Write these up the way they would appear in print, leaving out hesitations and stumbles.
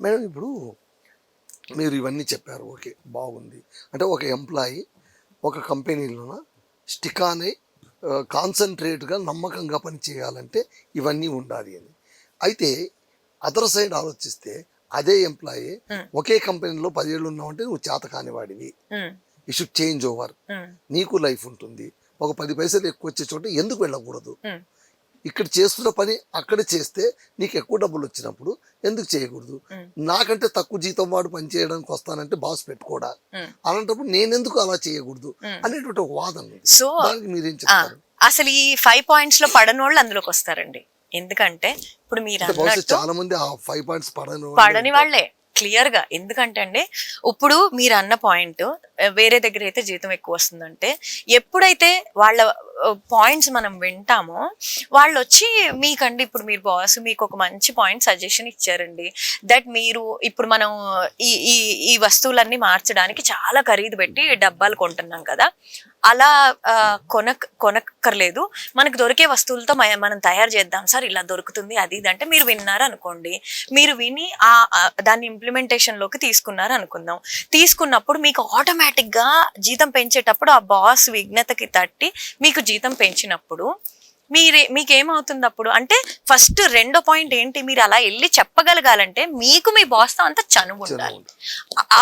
Madam ఇప్పుడు మీరు ఇవన్నీ చెప్పారు, ఓకే బాగుంది. అంటే ఒక ఎంప్లాయీ ఒక కంపెనీలోన స్టిక్ ఆన్ అయి కాన్సన్ట్రేట్గా నమ్మకంగా పని చేయాలంటే ఇవన్నీ ఉండాలి అని. అయితే అదర్ సైడ్ ఆలోచిస్తే అదే ఎంప్లాయీ ఒకే కంపెనీలో 10 ఏళ్ళు ఉన్నావంటే నువ్వు చేత కానివాడివి, యూ షుడ్ చేంజ్ ఓవర్, నీకు లైఫ్ ఉంటుంది, ఒక 10 పైసలు ఎక్కువ వచ్చే చోట ఎందుకు వెళ్ళకూడదు, ఇక్కడ చేస్తున్న పని అక్కడ చేస్తే నీకు ఎక్కువ డబ్బులు వచ్చినప్పుడు ఎందుకు చేయకూడదు, నాకంటే తక్కువ జీతం వాడు పని చేయడానికి వస్తానంటే బాస్ పెట్టుకోడా, అలాంటప్పుడు నేనెందుకు అలా చేయకూడదు అనేటువంటి ఒక వాదన ఉంది. సో దానికి మీరేం చెప్తారు? అసలు ఈ 5 points లో పడని వాళ్ళు అందులోకి వస్తారండి. ఎందుకంటే ఇప్పుడు మీరు బహుశా చాలా మంది ఆ 5 points పడని వాళ్ళే క్లియర్ గా. ఎందుకంటే అండి ఇప్పుడు మీరు అన్న పాయింట్ వేరే దగ్గర అయితే జీతం ఎక్కువ వస్తుందంటే, ఎప్పుడైతే వాళ్ళ పాయింట్స్ మనం వింటామో వాళ్ళు వచ్చి మీకండి, ఇప్పుడు మీరు బాస్ మీకు ఒక మంచి పాయింట్ సజెషన్ ఇచ్చారండి, దట్ మీరు ఇప్పుడు మనం ఈ ఈ ఈ వస్తువులన్నీ మార్చడానికి చాలా ఖరీదు పెట్టి డబ్బాలు కొంటున్నాం కదా, అలా కొనక్కర్లేదు, మనకు దొరికే వస్తువులతో మనం తయారు చేద్దాం సార్, ఇలా దొరుకుతుంది అది ఇది అంటే మీరు విన్నారు అనుకోండి, మీరు విని దాన్ని ఇంప్లిమెంటేషన్ లోకి తీసుకున్నారు అనుకుందాం. తీసుకున్నప్పుడు మీకు ఆటోమేటిక్ గా జీతం పెంచేటప్పుడు ఆ బాస్ విఘ్నతకి తట్టి మీకు జీతం పెంచినప్పుడు మీకేమవుతుంది అప్పుడు అంటే, ఫస్ట్ రెండో పాయింట్ ఏంటి, మీరు అలా వెళ్ళి చెప్పగలగాలంటే మీకు మీ బాస్ తో అంత చనువు ఉండాలి.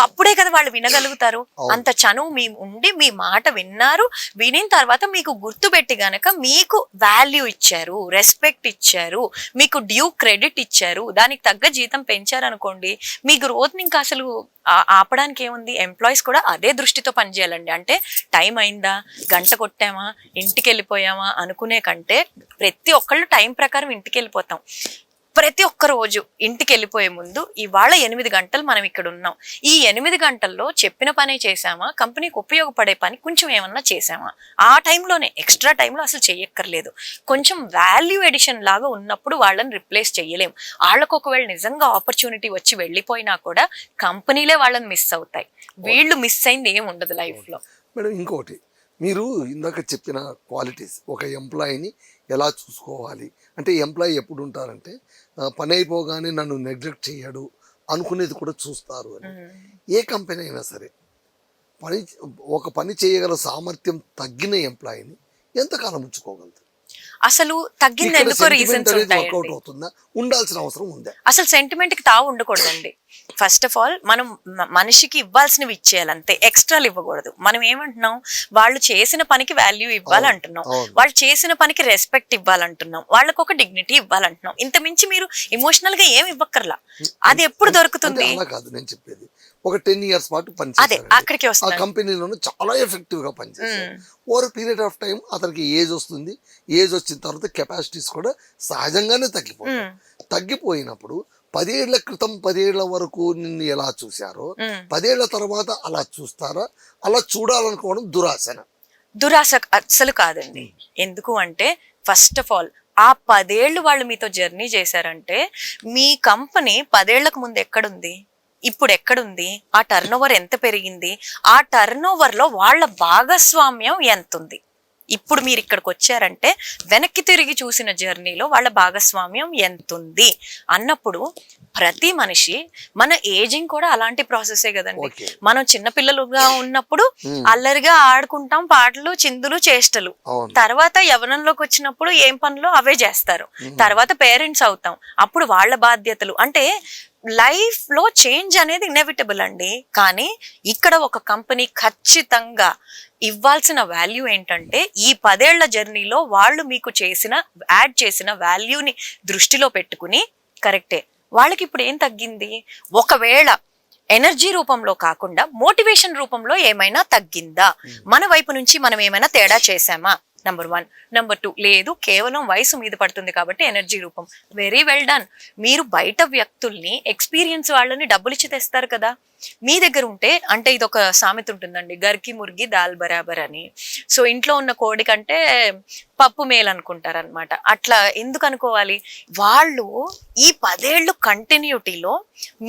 అప్పుడే కదా వాళ్ళు వినగలుగుతారు. అంత చనువు మీ ఉండి మీ మాట విన్నారు, వినిన తర్వాత మీకు గుర్తుపెట్టి గనక మీకు వాల్యూ ఇచ్చారు, రెస్పెక్ట్ ఇచ్చారు, మీకు డ్యూ క్రెడిట్ ఇచ్చారు, దానికి తగ్గ జీతం పెంచారు అనుకోండి, మీ గ్రోత్ ని ఇంకా అసలు ఆపడానికి ఏముంది. ఎంప్లాయీస్ కూడా అదే దృష్టితో పనిచేయాలండి. అంటే టైం అయిందా, గంట కొట్టామా, ఇంటికి వెళ్ళిపోయామా అనుకునే కంటే ప్రతి ఒక్కళ్ళు టైం ప్రకారం ఇంటికి వెళ్ళిపోతాం. ప్రతి ఒక్క రోజు ఇంటికి వెళ్ళిపోయే ముందు ఇవాళ 8 గంటలు మనం ఇక్కడ ఉన్నాం, ఈ 8 గంటల్లో చెప్పిన పని చేసామా, కంపెనీకి ఉపయోగపడే పని కొంచెం ఏమన్నా చేసామా, ఆ టైంలోనే, ఎక్స్ట్రా టైంలో అసలు చెయ్యక్కర్లేదు. కొంచెం వాల్యూ ఎడిషన్ లాగా ఉన్నప్పుడు వాళ్ళని రిప్లేస్ చెయ్యలేం. వాళ్ళకు ఒకవేళ నిజంగా ఆపర్చునిటీ వచ్చి వెళ్ళిపోయినా కూడా కంపెనీలే వాళ్ళని మిస్ అవుతాయి, వీళ్ళు మిస్ అయింది ఏమి ఉండదు లైఫ్ లో. మేడం ఇంకోటి, మీరు ఇందాక చెప్పిన క్వాలిటీస్, ఒక ఎంప్లాయీని ఎలా చూసుకోవాలి అంటే, ఎంప్లాయీ ఎప్పుడు ఉంటారంటే పని అయిపోగానే నన్ను నెగ్లెక్ట్ చేయడు అనుకునేది కూడా చూస్తారు అని. ఏ కంపెనీ అయినా సరే ఒక పని చేయగల సామర్థ్యం తగ్గిన ఎంప్లాయీని ఎంతకాలం ఉంచుకోగలదు? అసలు తగ్గింది ఎందుకో రీజన్స్ వర్కౌట్ అవుతుందా, ఉండాల్సిన అవసరం ఉందా? అసలు సెంటిమెంట్ కి తావు ఉండకూడదండి. ఫస్ట్ ఆఫ్ ఆల్ మనం మనిషికి ఇవ్వాల్సినవి ఇచ్చేయాలి అంతే, ఎక్స్ట్రాలు ఇవ్వకూడదు. మనం ఏమంటున్నాం, వాళ్ళు చేసిన పనికి వాల్యూ ఇవ్వాలంటున్నాం, వాళ్ళు చేసిన పనికి రెస్పెక్ట్ ఇవ్వాలంటున్నాం, వాళ్ళకు ఒక డిగ్నిటీ ఇవ్వాలంటున్నాం. ఇంత మించి మీరు ఎమోషనల్ గా ఏమి ఇవ్వక్కర్లా. అది ఎప్పుడు దొరుకుతుంది? అలా కాదు నేను చెప్పేది, ఒక 10 years పాటు అదే అక్కడికి వస్తుంది. ఆ కంపెనీలోనే చాలా ఎఫెక్టివ్ గా పనిచేస్తారు. ఓవర్ పీరియడ్ ఆఫ్ టైం అతనికి ఏజ్ వస్తుంది, ఏజ్ వచ్చిన తర్వాత కెపాసిటీస్ కూడా సహజంగానే తగ్గిపోయినప్పుడు 10 ఏళ్ల క్రితం 10 ఏళ్ల వరకు నిన్ను ఎలా చూశారో 10 ఏళ్ల తర్వాత అలా చూస్తారా? అలా చూడాలనుకోవడం దురాశ అస్సలు కాదండి. ఎందుకు అంటే ఫస్ట్ ఆఫ్ ఆల్ ఆ 10 ఏళ్ళు వాళ్ళు మీతో జర్నీ చేశారంటే, మీ కంపెనీ 10 ఏళ్లకు ముందు ఎక్కడుంది, ఇప్పుడు ఎక్కడుంది, ఆ టర్న్ ఓవర్ ఎంత పెరిగింది, ఆ టర్న్ ఓవర్ లో వాళ్ళ భాగస్వామ్యం ఎంత ఉంది. ఇప్పుడు మీరు ఇక్కడికి వచ్చారంటే వెనక్కి తిరిగి చూసిన జర్నీలో వాళ్ళ భాగస్వామ్యం ఎంతుంది అన్నప్పుడు, ప్రతి మనిషి, మన ఏజింగ్ కూడా అలాంటి ప్రాసెసే కదండి. మనం చిన్నపిల్లలుగా ఉన్నప్పుడు అల్లరిగా ఆడుకుంటాం, పాటలు, చిందులు, చేష్టలు. తర్వాత యవ్వనంలోకి వచ్చినప్పుడు ఏం పనులు అవే చేస్తారు. తర్వాత పేరెంట్స్ అవుతాం, అప్పుడు వాళ్ళ బాధ్యతలు. అంటే లైఫ్ లో చేంజ్ అనేది ఇన్ఎవిటబుల్ అండి. కానీ ఇక్కడ ఒక కంపెనీ ఖచ్చితంగా ఇవ్వాల్సిన వాల్యూ ఏంటంటే, ఈ 10 ఏళ్ల జర్నీలో వాళ్ళు మీకు యాడ్ చేసిన వాల్యూని దృష్టిలో పెట్టుకుని, కరెక్టే వాళ్ళకి ఇప్పుడు ఏం తగ్గింది, ఒకవేళ ఎనర్జీ రూపంలో కాకుండా మోటివేషన్ రూపంలో ఏమైనా తగ్గిందా, మన వైపు నుంచి మనం ఏమైనా తేడా చేసామా, నంబర్ 1. నంబర్ 2, లేదు కేవలం వయసు మీద పడుతుంది కాబట్టి ఎనర్జీ రూపం, వెరీ వెల్ డన్. మీరు బయట వ్యక్తుల్ని, ఎక్స్పీరియన్స్ వాళ్ళని డబ్బులు ఇచ్చి తెస్తారు కదా, మీ దగ్గర ఉంటే, అంటే ఇది ఒక సామెత ఉంటుందండి, గర్కి ముర్గి దాల్ బరాబర్ అని. సో ఇంట్లో ఉన్న కోడి కంటే పప్పు మేలు అనుకుంటారనమాట. అట్లా ఎందుకు అనుకోవాలి, వాళ్ళు ఈ 10 ఏళ్ళు కంటిన్యూటీలో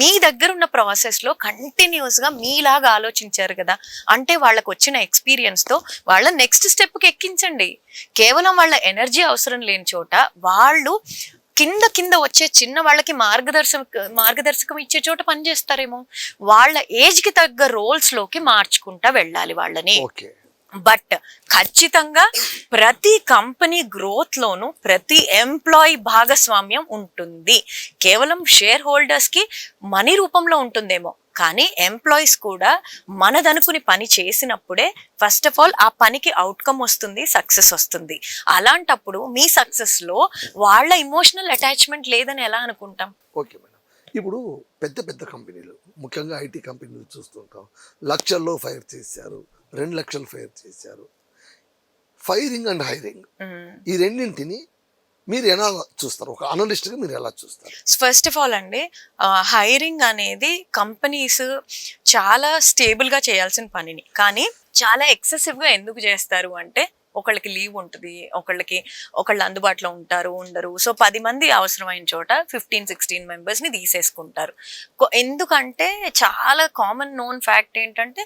మీ దగ్గర ఉన్న ప్రాసెస్ లో కంటిన్యూస్ గా మీలాగా ఆలోచించారు కదా, అంటే వాళ్ళకు వచ్చిన ఎక్స్పీరియన్స్ తో వాళ్ళ నెక్స్ట్ స్టెప్ కి ఎక్కించండి. కేవలం వాళ్ళ ఎనర్జీ అవసరం లేని చోట వాళ్ళు కింద కింద వచ్చే చిన్న వాళ్ళకి మార్గదర్శకం ఇచ్చే చోట పని చేస్తారేమో. వాళ్ళ ఏజ్ కి తగ్గ రోల్స్ లోకి మార్చుకుంటా వెళ్ళాలి వాళ్ళని. ఓకే. బట్ ఖచ్చితంగా ప్రతి కంపెనీ గ్రోత్ లోను ప్రతి ఎంప్లాయీ భాగస్వామ్యం ఉంటుంది. కేవలం షేర్ హోల్డర్స్ కి మనీ రూపంలో ఉంటుందేమో, కానీ ఎంప్లాయీస్ కూడా మనదనుకుని పని చేసినప్పుడే ఫస్ట్ ఆఫ్ ఆల్ ఆ పనికి అవుట్కమ్ వస్తుంది, సక్సెస్ వస్తుంది. అలాంటప్పుడు మీ సక్సెస్ లో వాళ్ళ ఇమోషనల్ అటాచ్మెంట్ లేదని ఎలా అనుకుంటాం? Okay madam. ఇప్పుడు పెద్ద పెద్ద కంపెనీలు, ముఖ్యంగా ఐటీ కంపెనీలు చూస్తుంటాం, లక్షల్లో ఫైర్ చేశారు, 2 లక్షలు ఫైర్ చేశారు. ఫైరింగ్ అండ్ హైరింగ్, ఈ రెండింటిని మీరు ఎలా చూస్తారు? ఒక అనలిస్ట్గా మీరు ఎలా చూస్తారు? ఫస్ట్ ఆఫ్ ఆల్ అండి, హైరింగ్ అనేది కంపెనీస్ చాలా స్టేబుల్గా చేయాల్సిన పనిని, కానీ చాలా ఎక్సెసివ్గా ఎందుకు చేస్తారు అంటే, ఒకళ్ళకి లీవ్ ఉంటుంది, ఒకళ్ళు అందుబాటులో ఉండరు. సో 10 మంది అవసరమైన చోట 15-16 మెంబర్స్ని తీసేసుకుంటారు. ఎందుకంటే చాలా కామన్ నోన్ ఫ్యాక్ట్ ఏంటంటే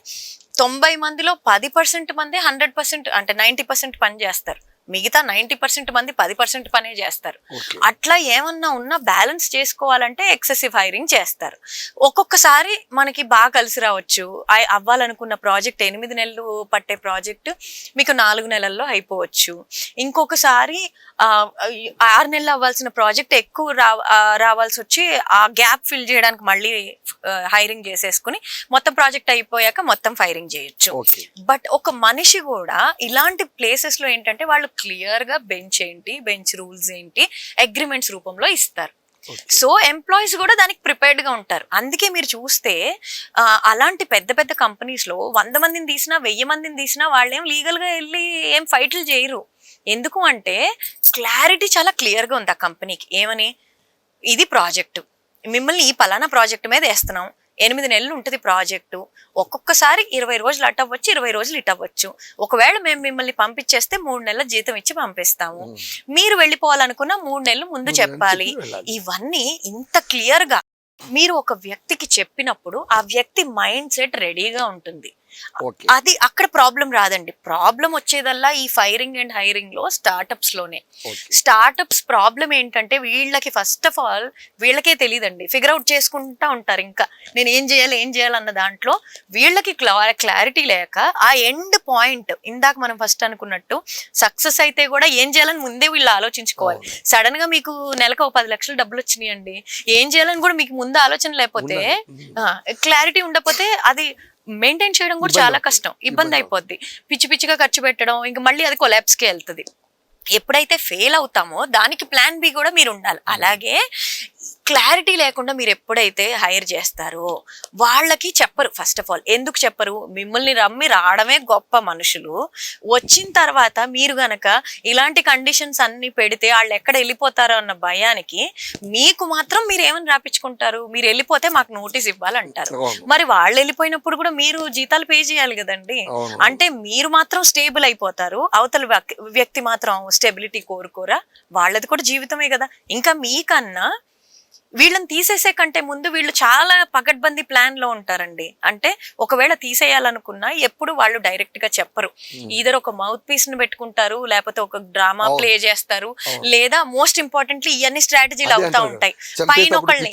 90 మందిలో 10% మంది 100% అంటే 90% పని చేస్తారు, మిగతా 90% మంది 10% పనే చేస్తారు. అట్లా ఏమన్నా ఉన్నా బ్యాలెన్స్ చేసుకోవాలంటే ఎక్సెసివ్ హైరింగ్ చేస్తారు. ఒక్కొక్కసారి మనకి బాగా కలిసి రావచ్చు, అవ్వాలనుకున్న ప్రాజెక్ట్ 8 నెలలు పట్టే ప్రాజెక్ట్ మీకు 4 నెలల్లో అయిపోవచ్చు. ఇంకొకసారి 6 నెలలు అవ్వాల్సిన ప్రాజెక్ట్ ఎక్కువ రావాల్సి వచ్చి ఆ గ్యాప్ ఫిల్ చేయడానికి మళ్ళీ హైరింగ్ చేసేసుకుని మొత్తం ప్రాజెక్ట్ అయిపోయాక మొత్తం ఫైరింగ్ చేయొచ్చు. బట్ ఒక మనిషి కూడా ఇలాంటి ప్లేసెస్ లో ఏంటంటే వాళ్ళు క్లియర్ గా బెంచ్ రూల్స్ ఏంటి అగ్రిమెంట్స్ రూపంలో ఇస్తారు. సో ఎంప్లాయీస్ కూడా దానికి ప్రిపేర్డ్ గా ఉంటారు. అందుకే మీరు చూస్తే అలాంటి పెద్ద పెద్ద కంపెనీస్ లో 100 మందిని తీసినా 1000 మందిని తీసినా వాళ్ళేం లీగల్ గా వెళ్ళి ఏం ఫైట్లు చేయరు. ఎందుకు అంటే క్లారిటీ చాలా క్లియర్ గా ఉంది ఆ కంపెనీకి. ఏమని, ఇది ప్రాజెక్టు, మిమ్మల్ని ఈ పలానా ప్రాజెక్టు మీద వేస్తున్నాం, 8 నెలలు ఉంటుంది ప్రాజెక్టు, ఒక్కొక్కసారి 20 రోజులు అటు అవ్వచ్చు, 20 రోజులు ఇటు అవ్వచ్చు. ఒకవేళ మేము మిమ్మల్ని పంపించేస్తే 3 నెలల జీతం ఇచ్చి పంపిస్తాము, మీరు వెళ్ళిపోవాలనుకున్న 3 నెలలు ముందు చెప్పాలి. ఇవన్నీ ఇంత క్లియర్ గా మీరు ఒక వ్యక్తికి చెప్పినప్పుడు ఆ వ్యక్తి మైండ్ సెట్ రెడీగా ఉంటుంది. అది అక్కడ ప్రాబ్లం రాదండి. ప్రాబ్లం వచ్చేదల్లా ఈ ఫైరింగ్ అండ్ హైరింగ్ లో స్టార్టప్స్ లోనే. స్టార్టప్స్ ప్రాబ్లం ఏంటంటే వీళ్ళకి ఫస్ట్ ఆఫ్ ఆల్ వీళ్ళకే తెలియదండి, ఫిగర్ అవుట్ చేసుకుంటా ఉంటారు. ఇంకా నేను ఏం చేయాలి అన్న దాంట్లో వీళ్ళకి క్లారిటీ లేక ఆ ఎండ్ పాయింట్, ఇందాక మనం ఫస్ట్ అనుకున్నట్టు సక్సెస్ అయితే కూడా ఏం చేయాలని ముందే వీళ్ళు ఆలోచించుకోవాలి. సడన్ గా మీకు నెలకు 10 లక్షలు డబ్బులు వచ్చినాయండి, ఏం చేయాలని కూడా మీకు ముందు ఆలోచన లేకపోతే, క్లారిటీ ఉండకపోతే అది మెయింటైన్ చేయడం కూడా చాలా కష్టం, ఇబ్బంది అయిపోద్ది. పిచ్చిగా ఖర్చు పెట్టడం, ఇంకా మళ్ళీ అది కొలాప్స్కి వెళ్తుంది. ఎప్పుడైతే ఫెయిల్ అవుతామో దానికి ప్లాన్ బి కూడా మీరు ఉండాలి. అలాగే క్లారిటీ లేకుండా మీరు ఎప్పుడైతే హైర్ చేస్తారో వాళ్ళకి చెప్పరు. ఫస్ట్ ఆఫ్ ఆల్ ఎందుకు చెప్పరు? మిమ్మల్ని రావడమే గొప్ప మనుషులు, వచ్చిన తర్వాత మీరు గనక ఇలాంటి కండిషన్స్ అన్ని పెడితే వాళ్ళు ఎక్కడ వెళ్ళిపోతారో అన్న భయానికి మీకు మాత్రం మీరు ఏమని రాపించుకుంటారు, మీరు వెళ్ళిపోతే మాకు నోటీస్ ఇవ్వాలంటారు. మరి వాళ్ళు వెళ్ళిపోయినప్పుడు కూడా మీరు జీతాలు పే చేయాలి కదండి. అంటే మీరు మాత్రం స్టేబుల్ అయిపోతారు, అవతల వ్యక్తి మాత్రం స్టెబిలిటీ కోరుకోరా? వాళ్ళది కూడా జీవితమే కదా. ఇంకా మీకన్నా వీళ్ళని తీసేసే కంటే ముందు వీళ్ళు చాలా పకడ్బందీ ప్లాన్ లో ఉంటారండి. అంటే ఒకవేళ తీసేయాలనుకున్నా ఎప్పుడు వాళ్ళు డైరెక్ట్ గా చెప్పరు. ఈధర్ ఒక మౌత్ పీస్ ని పెట్టుకుంటారు, లేకపోతే ఒక డ్రామా ప్లే చేస్తారు, లేదా మోస్ట్ ఇంపార్టెంట్లీ ఇవన్నీ స్ట్రాటజీలు అవుతా ఉంటాయి. పైన ఒకళ్ళని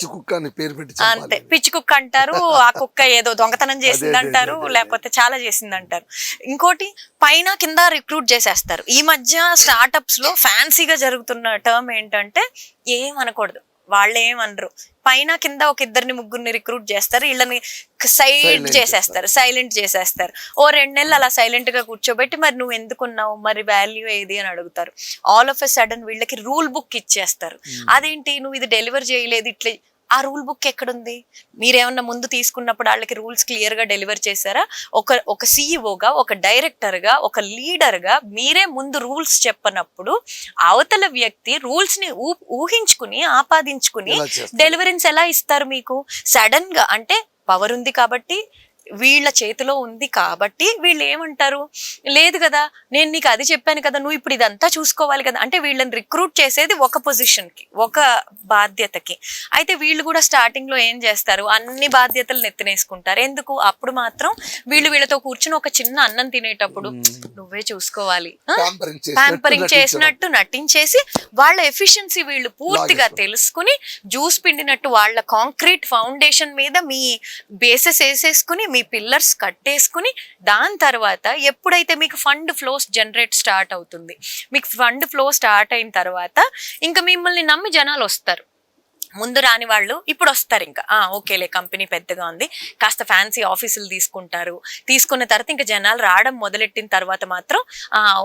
అంతే పిచ్చి కుక్క అంటారు, ఆ కుక్క ఏదో దొంగతనం చేసిందంటారు, లేకపోతే చాలా చేసిందంటారు. ఇంకోటి పైన కింద రిక్రూట్ చేసేస్తారు. ఈ మధ్య స్టార్టప్స్ లో ఫ్యాన్సీగా జరుగుతున్న టర్మ్ ఏంటంటే ఏమనకూడదు, వాళ్ళు ఏమనరు, పైన కింద ఒక 2-3 రిక్రూట్ చేస్తారు, వీళ్ళని సైలెంట్ చేసేస్తారు. ఓ 2 నెలలు అలా సైలెంట్ గా కూర్చోబెట్టి మరి నువ్వు ఎందుకున్నావు, మరి వాల్యూ ఏది అని అడుగుతారు. ఆల్ ఆఫ్ ఎ సడన్ వీళ్ళకి రూల్ బుక్ ఇచ్చేస్తారు. అదేంటి నువ్వు ఇది డెలివర్ చేయలేదు, ఇట్లా. ఆ రూల్ బుక్ ఎక్కడుంది? మీరేమన్నా ముందు తీసుకున్నప్పుడు వాళ్ళకి రూల్స్ క్లియర్ గా డెలివర్ చేశారా? ఒక సిఇఓగా, ఒక డైరెక్టర్ గా, ఒక లీడర్ గా మీరే ముందు రూల్స్ చెప్పనప్పుడు అవతల వ్యక్తి రూల్స్ ని ఊహించుకుని ఆపాదించుకుని డెలివరెన్స్ ఎలా ఇస్తారు మీకు? సడన్ గా అంటే పవర్ ఉంది కాబట్టి వీళ్ళ చేతిలో ఉంది కాబట్టి వీళ్ళు ఏమంటారు, లేదు కదా నేను నీకు అది చెప్పాను కదా, నువ్వు ఇప్పుడు ఇదంతా చూసుకోవాలి కదా. అంటే వీళ్ళని రిక్రూట్ చేసేది ఒక పొజిషన్ కి, ఒక బాధ్యతకి. అయితే వీళ్ళు కూడా స్టార్టింగ్ లో ఏం చేస్తారు, అన్ని బాధ్యతలు నెత్తినేసుకుంటారు. ఎందుకు, అప్పుడు మాత్రం వీళ్ళతో కూర్చుని ఒక చిన్న అన్నం తినేటప్పుడు నువ్వే చూసుకోవాలి, ప్యాంపరింగ్ చేసినట్టు నటించేసి వాళ్ళ ఎఫిషియన్సీ వీళ్ళు పూర్తిగా తెలుసుకుని జ్యూస్ పిండినట్టు వాళ్ళ కాంక్రీట్ ఫౌండేషన్ మీద మీ బేసెస్ వేసేసుకుని మీ పిల్లర్స్ కట్టేసుకుని దాని తర్వాత ఎప్పుడైతే మీకు ఫండ్ ఫ్లోస్ జనరేట్ స్టార్ట్ అవుతుంది, మీకు ఫండ్ ఫ్లో స్టార్ట్ అయిన తర్వాత ఇంకా మిమ్మల్ని నమ్మి జనాలు వస్తారు. ముందు రాని వాళ్ళు ఇప్పుడు వస్తారు. ఇంకా ఓకేలే కంపెనీ పెద్దగా ఉంది, కాస్త ఫ్యాన్సీ ఆఫీసులు తీసుకుంటారు. తీసుకున్న తర్వాత ఇంకా జనాలు రావడం మొదలెట్టిన తర్వాత మాత్రం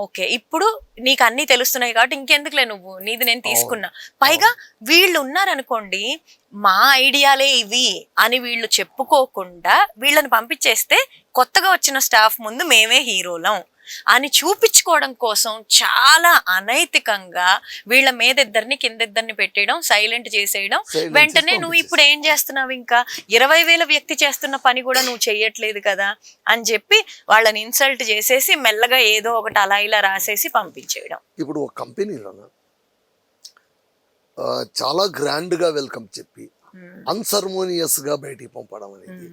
ఓకే ఇప్పుడు నీకు అన్ని తెలుస్తున్నాయి కాబట్టి ఇంకెందుకులే నువ్వు నీది నేను తీసుకున్నా. పైగా వీళ్ళు ఉన్నారనుకోండి, మా ఐడియాలే ఇవి అని వీళ్ళు చెప్పుకోకుండా వీళ్ళని పంపించేస్తే కొత్తగా వచ్చిన స్టాఫ్ ముందు మేమే హీరోలం అని చూపించుకోవడం కోసం చాలా అనైతికంగా వీళ్ళ మీద ఇద్దరిని కిందిద్దరిని పెట్టేయడం, సైలెంట్ చేసేయడం. వెంటనే నువ్వు ఇప్పుడు ఏం చేస్తున్నావు, ఇంకా 20,000 వ్యక్తి చేస్తున్న పని కూడా నువ్వు చెయ్యట్లేదు కదా అని చెప్పి వాళ్ళని ఇన్సల్ట్ చేసేసి మెల్లగా ఏదో ఒకటి అలా ఇలా రాసేసి పంపించేయడం. ఇప్పుడు ఒక కంపెనీలో చాలా గ్రాండ్ గా వెల్కమ్ చెప్పి అన్సర్మోనియస్ గా బయటికి పంపడం అనేది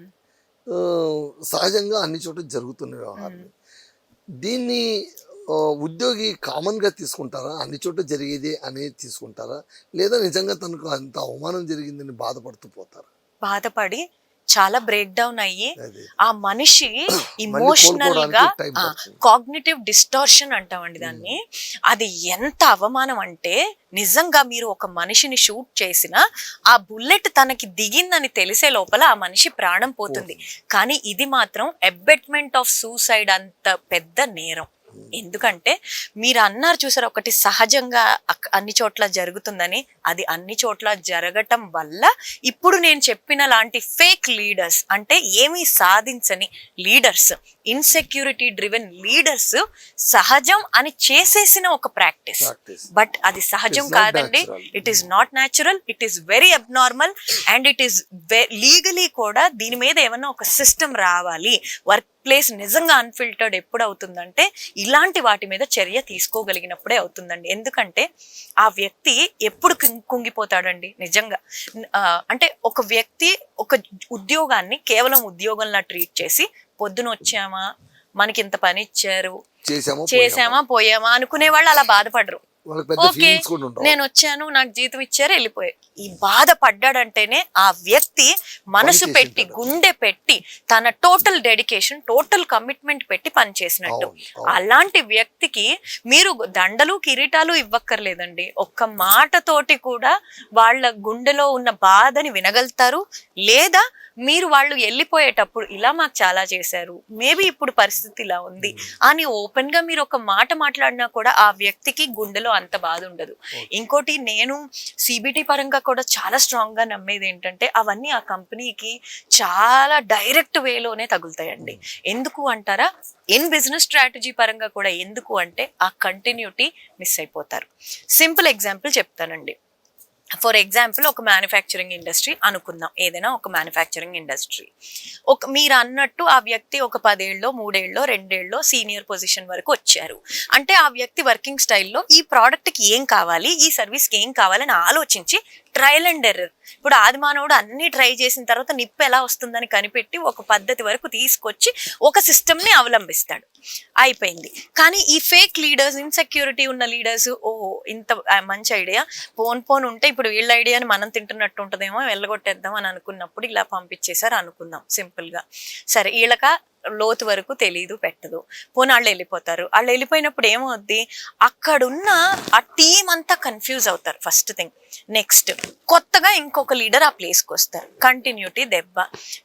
సహజంగా అన్ని చోట్ల జరుగుతున్న వ్యవహారం. దీన్ని ఉద్యోగి కామన్ గా తీసుకుంటారా, అన్ని చోట్ల జరిగేది అనేది తీసుకుంటారా, లేదా నిజంగా తనకు అంత అవమానం జరిగిందని బాధపడుతూ పోతారా? బాధపడి చాలా బ్రేక్ డౌన్ అయ్యి ఆ మనిషి ఇమోషనల్ గా కాగ్నిటివ్ డిస్టార్షన్ అంటామండి దాన్ని. అది ఎంత అవమానం అంటే నిజంగా మీరు ఒక మనిషిని షూట్ చేసిన ఆ బుల్లెట్ తనకి దిగిందని తెలిసే లోపల ఆ మనిషి ప్రాణం పోతుంది. కానీ ఇది మాత్రం అబెట్మెంట్ ఆఫ్ సూసైడ్ అంత పెద్ద నేరం. ఎందుకంటే మీరు అన్నారు చూసారు, ఒకటి సహజంగా అన్ని చోట్ల జరుగుతుందని, అది అన్ని చోట్ల జరగటం వల్ల ఇప్పుడు నేను చెప్పిన లాంటి ఫేక్ లీడర్స్, అంటే ఏమీ సాధించని లీడర్స్, ఇన్సెక్యూరిటీ డ్రివెన్ లీడర్స్ సహజం అని చేసేసిన ఒక ప్రాక్టీస్. బట్ అది సహజం కాదండి, it is not natural, it is very abnormal and it is legally కూడా దీని మీద ఏమన్నా ఒక సిస్టమ్ రావాలి. వర్క్ ప్లేస్ నిజంగా అన్ఫిల్టర్డ్ ఎప్పుడు అవుతుందంటే ఇలాంటి వాటి మీద చర్య తీసుకోగలిగినప్పుడే అవుతుందండి. ఎందుకంటే ఆ వ్యక్తి ఎప్పుడు కుంగిపోతాడండి నిజంగా. అంటే ఒక వ్యక్తి ఒక ఉద్యోగాన్ని కేవలం ఉద్యోగంలా ట్రీట్ చేసి పొద్దున వచ్చామా, మనకి ఇంత పని ఇచ్చారు, చేసామా పోయామా అనుకునే వాళ్ళు అలా బాధపడరు. ఓకే నేను వచ్చాను, నాకు జీతం ఇచ్చారు, వెళ్ళిపోయాయి. ఈ బాధ పడ్డాడంటేనే ఆ వ్యక్తి మనసు పెట్టి గుండె పెట్టి తన టోటల్ డెడికేషన్ టోటల్ కమిట్మెంట్ పెట్టి పనిచేసినట్టు. అలాంటి వ్యక్తికి మీరు దండలు కిరీటాలు ఇవ్వక్కర్లేదండి, ఒక్క మాటతోటి కూడా వాళ్ళ గుండెలో ఉన్న బాధని వినగలుగుతారు. లేదా మీరు వాళ్ళు వెళ్ళిపోయేటప్పుడు ఇలా మాకు చాలా చేశారు, మేబీ ఇప్పుడు పరిస్థితి ఇలా ఉంది అని ఓపెన్ గా మీరు ఒక మాట మాట్లాడినా కూడా ఆ వ్యక్తికి గుండెలో అంత బాధ ఉండదు. ఇంకోటి నేను సిబిటి పరంగా కూడా చాలా స్ట్రాంగ్ గా నమ్మేది ఏంటంటే అవన్నీ ఆ కంపెనీకి చాలా డైరెక్ట్ వేలోనే తగులుతాయండి. ఎందుకు అంటారా, ఇన్ బిజినెస్ స్ట్రాటజీ పరంగా కూడా ఎందుకు అంటే ఆ కంటిన్యూటీ మిస్ అయిపోతారు. సింపుల్ ఎగ్జాంపుల్ చెప్తానండి. ఫర్ ఎగ్జాంపుల్ ఒక మ్యానుఫ్యాక్చరింగ్ ఇండస్ట్రీ అనుకుందాం, ఏదైనా ఒక మ్యానుఫ్యాక్చరింగ్ ఇండస్ట్రీ. మీరు అన్నట్టు ఆ వ్యక్తి ఒక 10 ఏళ్ళలో 3 ఏళ్ళలో 2 ఏళ్ళలో సీనియర్ పొజిషన్ వరకు వచ్చారు అంటే ఆ వ్యక్తి వర్కింగ్ స్టైల్లో ఈ ప్రోడక్ట్కి ఏం కావాలి, ఈ సర్వీస్కి ఏం కావాలని ఆలోచించి ట్రయల్ అండ్ ఎర్రర్. ఇప్పుడు ఆదిమానవుడు అన్ని ట్రై చేసిన తర్వాత నిప్పు ఎలా వస్తుందని కనిపెట్టి ఒక పద్ధతి వరకు తీసుకొచ్చి ఒక సిస్టమ్ని అవలంబిస్తాడు, అయిపోయింది. కానీ ఈ ఫేక్ లీడర్స్, ఇన్సెక్యూరిటీ ఉన్న లీడర్స్, ఇంత మంచి ఐడియా పోన్ ఉంటే ఇప్పుడు వీళ్ళ ఐడియాని మనం తింటున్నట్టు ఉంటుందేమో, వెళ్ళగొట్టేద్దాం అని అనుకున్నప్పుడు ఇలా పంపించేశారు అనుకుందాం సింపుల్ గా. సరే వీళ్ళక లోతు వరకు తెలీదు పెట్టదు, పోనీ వాళ్ళు వెళ్ళిపోతారు. వాళ్ళు వెళ్ళిపోయినప్పుడు ఏమవుద్ది, అక్కడున్న ఆ టీం అంతా కన్ఫ్యూజ్ అవుతారు ఫస్ట్ థింగ్. నెక్స్ట్ కొత్తగా ఇంకొక లీడర్ ఆ ప్లేస్కి వస్తారు, కంటిన్యూటీ దెబ్బ.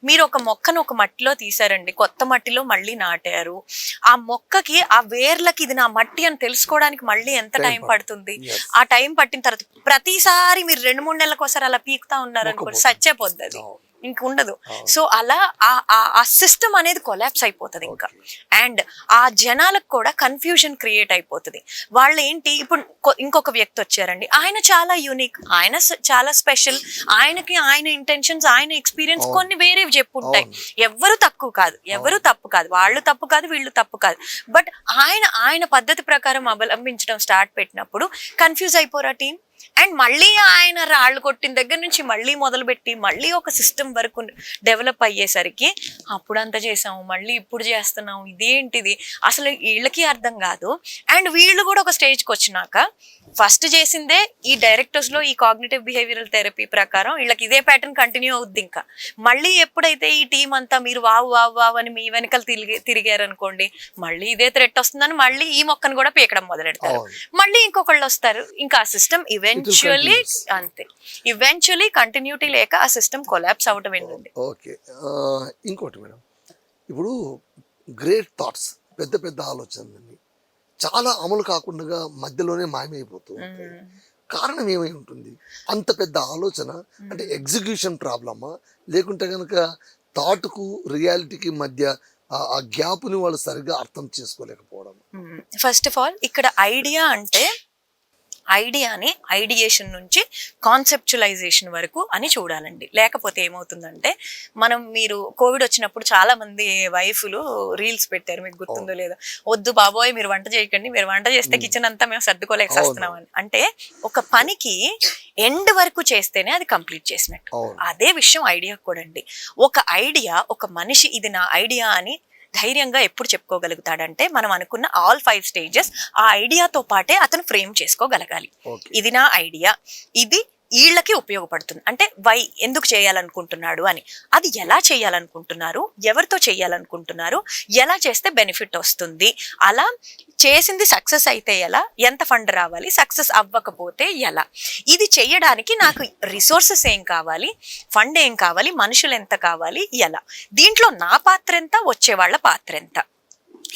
మీరు ఒక మొక్కను ఒక మట్టిలో తీసారండి, కొత్త మట్టిలో మళ్ళీ నాటారు, ఆ మొక్కకి ఆ వేర్లకి ఇది నా మట్టి అని తెలుసుకోవడానికి మళ్ళీ ఎంత టైం పడుతుంది. ఆ టైం పట్టిన తర్వాత ప్రతిసారి మీరు 2-3 నెలలకు ఒకసారి అలా పీకుతా ఉన్నారనుకోండి, చచ్చిపోద్ది అది. ఇంక ఉండదు. సో అలా ఆ సిస్టమ్ అనేది కొలాప్స్ అయిపోతుంది ఇంకా. అండ్ ఆ జనాలకు కూడా కన్ఫ్యూజన్ క్రియేట్ అయిపోతుంది. వాళ్ళు ఏంటి, ఇప్పుడు ఇంకొక వ్యక్తి వచ్చారండి, ఆయన చాలా యూనిక్, ఆయన చాలా స్పెషల్, ఆయనకి ఆయన ఇంటెన్షన్స్, ఆయన ఎక్స్పీరియన్స్ కొన్ని వేరేవి చెప్పుంటాయి. ఎవరు తక్కువ కాదు, ఎవరు తప్పు కాదు, వాళ్ళు తప్పు కాదు, వీళ్ళు తప్పు కాదు. బట్ ఆయన పద్ధతి ప్రకారం అవలంబించడం స్టార్ట్ పెట్టినప్పుడు కన్ఫ్యూజ్ అయిపోరా టీం. అండ్ మళ్ళీ ఆయన రాళ్ళు కొట్టిన దగ్గర నుంచి మళ్ళీ మొదలుపెట్టి మళ్ళీ ఒక సిస్టమ్ వరకు డెవలప్ అయ్యేసరికి అప్పుడు అంత చేసాము, మళ్ళీ ఇప్పుడు చేస్తున్నాము, ఇదేంటిది అసలు వీళ్ళకి అర్థం కాదు. అండ్ వీళ్ళు కూడా ఒక స్టేజ్కి వచ్చినాక ఫస్ట్ చేసిందే ఈ డైరెక్టర్స్ లో ఈ కాగ్నిటివ్ బిహేవియరల్ థెరపీ ప్రకారం వీళ్ళకి ఇదే ప్యాటర్న్ కంటిన్యూ అవుద్ది. ఇంకా మళ్ళీ ఎప్పుడైతే ఈ టీం అంతా మీరు వావు వావు వావు అని మీ వెనకాల తిరిగారు అనుకోండి, మళ్ళీ ఇదే థ్రెట్ వస్తుందని మళ్ళీ ఈ మొక్కను కూడా పీకడం మొదలెడతారు. మళ్ళీ ఇంకొకళ్ళు వస్తారు. ఇంకా ఆ సిస్టమ్ ఈవెన్చువల్లీ అంతే, ఈవెన్చువల్లీ కంటిన్యూటీ లేక ఆ సిస్టమ్ కొలాప్స్ అవటం ఏంటండి. ఓకే, ఇంకోటి మేడం, ఇప్పుడు గ్రేట్ థాట్స్, పెద్ద పెద్ద ఆలోచనలన్నీ చాలా అమలు కాకుండా మధ్యలోనే మాయమైపోతూ ఉంటాయి. కారణం ఏమై ఉంటుంది? అంత పెద్ద ఆలోచన అంటే ఎగ్జిక్యూషన్ ప్రాబ్లమా, లేకుంటే కనుక థాట్కు రియాలిటీకి మధ్య ఆ గ్యాప్ని వాళ్ళు సరిగ్గా అర్థం చేసుకోలేకపోవడం? ఫస్ట్ ఆఫ్ ఆల్ ఇక్కడ ఐడియా అంటే ఐడియాని ఐడియేషన్ నుంచి కాన్సెప్చువలైజేషన్ వరకు అని చూడాలండి. లేకపోతే ఏమవుతుందంటే మీరు కోవిడ్ వచ్చినప్పుడు చాలా మంది వైఫ్లు రీల్స్ పెట్టారు, మీకు గుర్తుందో లేదో, వద్దు బాబోయ్ మీరు వంట చేయకండి, మీరు వంట చేస్తే కిచెన్ అంతా మేము సర్దుకోలేక వస్తున్నామని. అంటే ఒక పనికి ఎండ్ వరకు చేస్తేనే అది కంప్లీట్ చేసినట్టు. అదే విషయం ఐడియా కూడా అండి. ఒక ఐడియా, ఒక మనిషి ఇది నా ఐడియా అని ధైర్యంగా ఎప్పుడు చెప్పుకోగలుగుతాడంటే మనం అనుకున్న ఆల్ 5 స్టేజెస్ ఆ ఐడియాతో పాటే అతను ఫ్రేమ్ చేసుకోగలగాలి. ఇది నా ఐడియా, ఇది వీళ్ళకి ఉపయోగపడుతుంది అంటే ఎందుకు చేయాలనుకుంటున్నాడు అని, అది ఎలా చేయాలనుకుంటున్నారు, ఎవరితో చేయాలనుకుంటున్నారు, ఎలా చేస్తే బెనిఫిట్ వస్తుంది, అలా చేసింది సక్సెస్ అయితే ఎలా, ఎంత ఫండ్ రావాలి, సక్సెస్ అవ్వకపోతే ఎలా, ఇది చేయడానికి నాకు రిసోర్సెస్ ఏం కావాలి, ఫండ్ ఏం కావాలి, మనుషులు ఎంత కావాలి, ఎలా, దీంట్లో నా పాత్ర ఎంత, వచ్చే వాళ్ళ పాత్ర ఎంత,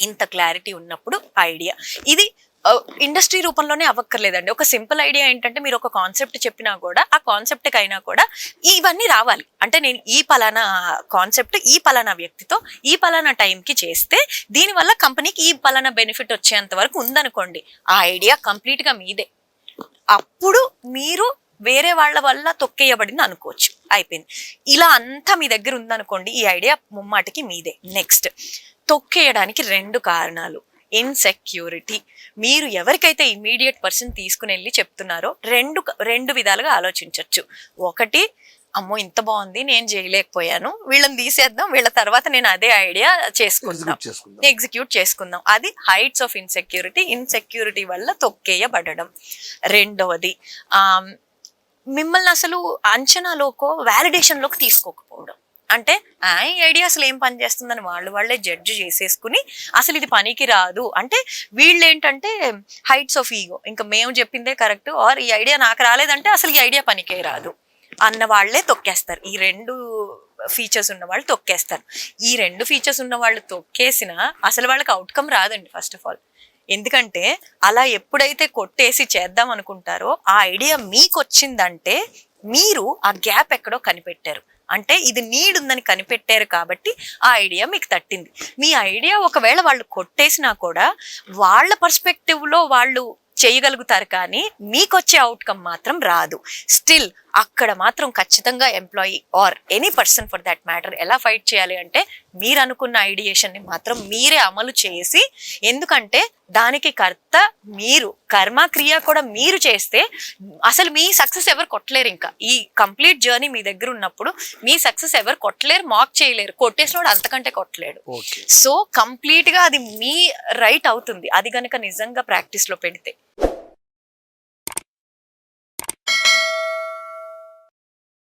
ఇంత క్లారిటీ ఉన్నప్పుడు ఐడియా. ఇది ఇండస్ట్రీ రూపంలోనే అవ్వక్కర్లేదండి. ఒక సింపుల్ ఐడియా ఏంటంటే మీరు ఒక కాన్సెప్ట్ చెప్పినా కూడా ఆ కాన్సెప్ట్కి అయినా కూడా ఇవన్నీ రావాలి. అంటే నేను ఈ పలానా కాన్సెప్ట్ ఈ పలానా వ్యక్తితో ఈ పలానా టైంకి చేస్తే దీనివల్ల కంపెనీకి ఈ పలానా బెనిఫిట్ వచ్చేంత వరకు ఉందనుకోండి, ఆ ఐడియా కంప్లీట్గా మీదే. అప్పుడు మీరు వేరే వాళ్ళ వల్ల తొక్కేయబడింది అనుకోవచ్చు, అయిపోయింది. ఇలా అంతా మీ దగ్గర ఉందనుకోండి, ఈ ఐడియా ముమ్మాటికి మీదే. నెక్స్ట్, తొక్కేయడానికి 2 కారణాలు. ఇన్సెక్యూరిటీ. మీరు ఎవరికైతే ఇమ్మీడియట్ పర్సన్ తీసుకుని వెళ్ళి చెప్తున్నారో రెండు విధాలుగా ఆలోచించవచ్చు. ఒకటి, అమ్మో ఇంత బాగుంది నేను చేయలేకపోయాను, వీళ్ళని తీసేద్దాం, వీళ్ళ తర్వాత నేను అదే ఐడియా ఎగ్జిక్యూట్ చేసుకుందాం. అది హైట్స్ ఆఫ్ ఇన్సెక్యూరిటీ వల్ల తొక్కేయబడడం. రెండవది, మిమ్మల్ని అసలు అంచనాలోకో వ్యాలిడేషన్లోకి తీసుకోకపోవడం. అంటే ఈ ఐడియా అసలు ఏం పని చేస్తుందని వాళ్ళే జడ్జి చేసేసుకుని అసలు ఇది పనికి రాదు అంటే వీళ్ళు ఏంటంటే హైట్స్ ఆఫ్ ఈగో, ఇంకా మేము చెప్పిందే కరెక్ట్, ఆర్ ఈ ఐడియా నాకు రాలేదంటే అసలు ఈ ఐడియా పనికే రాదు అన్న వాళ్ళే తొక్కేస్తారు. ఈ 2 ఫీచర్స్ ఉన్న వాళ్ళు తొక్కేస్తారు. ఈ 2 ఫీచర్స్ ఉన్న వాళ్ళు తొక్కేసినా అసలు వాళ్ళకి అవుట్కమ్ రాదండి ఫస్ట్ ఆఫ్ ఆల్. ఎందుకంటే అలా ఎప్పుడైతే కొట్టేసి చేద్దాం అనుకుంటారో ఆ ఐడియా మీకు వచ్చిందంటే మీరు ఆ గ్యాప్ ఎక్కడో కనిపెట్టారు. అంటే ఇది నీడ్ ఉందని కనిపెట్టారు కాబట్టి ఆ ఐడియా మీకు తట్టింది. మీ ఐడియా ఒకవేళ వాళ్ళు కొట్టేసినా కూడా వాళ్ళ పర్స్పెక్టివ్లో వాళ్ళు చేయగలుగుతారు, కానీ మీకు వచ్చే అవుట్కమ్ మాత్రం రాదు. స్టిల్ అక్కడ మాత్రం ఖచ్చితంగా employee or any person for that matter ఎలా ఫైట్ చేయాలి అంటే మీరు అనుకున్న ఐడియేషన్ని మాత్రం మీరే అమలు చేసి, ఎందుకంటే దానికి కర్త మీరు, కర్మ క్రియ కూడా మీరు చేస్తే అసలు మీ సక్సెస్ ఎవరు కొట్టలేరు. ఇంకా ఈ కంప్లీట్ జర్నీ మీ దగ్గర ఉన్నప్పుడు మీ సక్సెస్ ఎవరు కొట్టలేరు, మాక్ చేయలేరు, కొట్టేసినోడు అంతకంటే కొట్టలేడు. సో కంప్లీట్ గా అది మీ రైట్ అవుతుంది, అది గనక నిజంగా ప్రాక్టీస్ లో పెడితే.